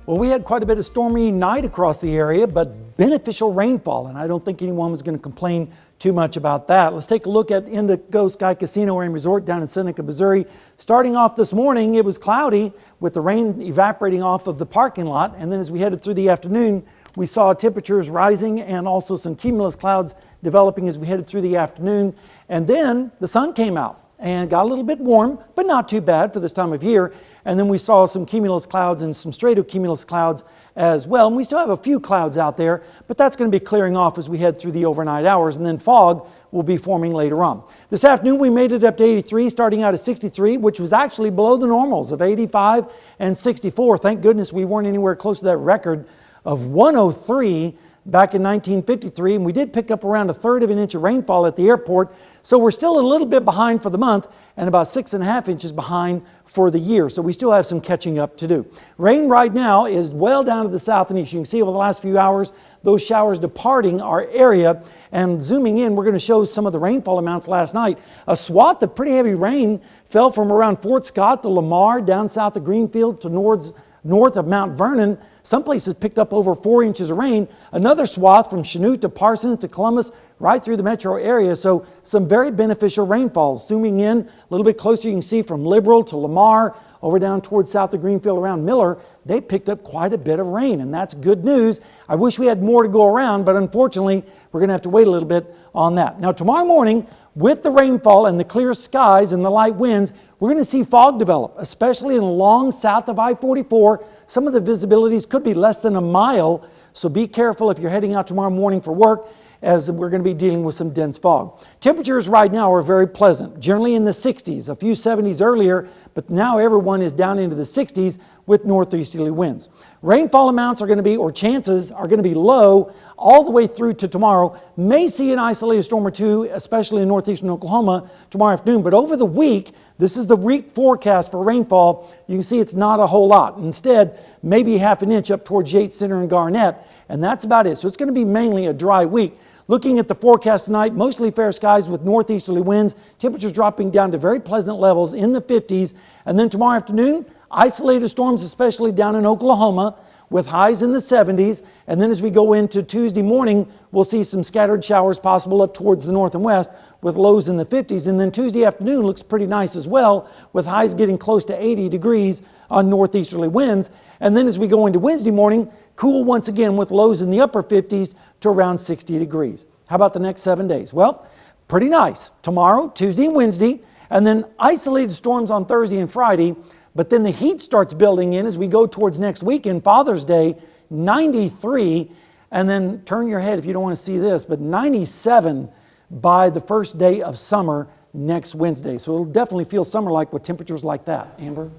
Well, we had quite a bit of stormy night across the area, but beneficial rainfall, and I don't think anyone was going to complain too much about that. Let's take a look at Indigo Sky Casino and Resort down in Seneca, Missouri. Starting off this morning, it was cloudy with the rain evaporating off of the parking lot, and then as we headed through the afternoon, we saw temperatures rising and also some cumulus clouds developing as we headed through the afternoon. And then the sun came out and got a little bit warm, but not too bad for this time of year. And then we saw some cumulus clouds and some stratocumulus clouds as well. And we still have a few clouds out there, but that's going to be clearing off as we head through the overnight hours. And then fog will be forming later on. This afternoon, we made it up to 83, starting out at 63, which was actually below the normals of 85 and 64. Thank goodness we weren't anywhere close to that record of 103 back in 1953, and we did pick up around 1/3 of an inch of rainfall at the airport, so we're still a little bit behind for the month and about 6.5 inches behind for the year, so we still have some catching up to do. Rain right now is well down to the south and east. You can see over the last few hours those showers departing our area, and zooming in, we're going to show some of the rainfall amounts last night. A swath of pretty heavy rain fell from around Fort Scott to Lamar, down south of Greenfield to north of Mount Vernon. Some places picked up over 4 inches of rain. Another swath from Chanute to Parsons to Columbus, right through the metro area. So some very beneficial rainfalls. Zooming in a little bit closer, you can see from Liberal to Lamar, over down towards south of Greenfield around Miller, they picked up quite a bit of rain, and that's good news. I wish we had more to go around, but unfortunately, we're going to have to wait a little bit on that. Now, tomorrow morning, with the rainfall and the clear skies and the light winds, we're going to see fog develop, especially in along south of I-44. Some of the visibilities could be less than a mile, so be careful if you're heading out tomorrow morning for work, as we're going to be dealing with some dense fog. Temperatures right now are very pleasant, generally in the 60s, a few 70s earlier, but now everyone is down into the 60s with northeasterly winds. Rainfall amounts are going to be, or chances are going to be low all the way through to tomorrow. May see an isolated storm or two, especially in northeastern Oklahoma tomorrow afternoon, but over the week, this is the week forecast for rainfall. You can see it's not a whole lot. Instead, maybe half an inch up towards Yates Center and Garnett, and that's about it. So it's going to be mainly a dry week. Looking at the forecast tonight, mostly fair skies with northeasterly winds, temperatures dropping down to very pleasant levels in the 50s. And then tomorrow afternoon, isolated storms, especially down in Oklahoma, with highs in the 70s. And then as we go into Tuesday morning, we'll see some scattered showers possible up towards the north and west with lows in the 50s. And then Tuesday afternoon looks pretty nice as well, with highs getting close to 80 degrees on northeasterly winds. And then as we go into Wednesday morning, cool once again with lows in the upper 50s to around 60 degrees. How about the next 7 days? Well, pretty nice. Tomorrow, Tuesday and Wednesday, and then isolated storms on Thursday and Friday, but then the heat starts building in as we go towards next weekend, Father's Day, 93, and then turn your head if you don't want to see this, but 97 by the first day of summer next Wednesday. So it'll definitely feel summer-like with temperatures like that. Amber?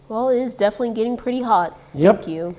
Well, it is definitely getting pretty hot. Yep. Thank you.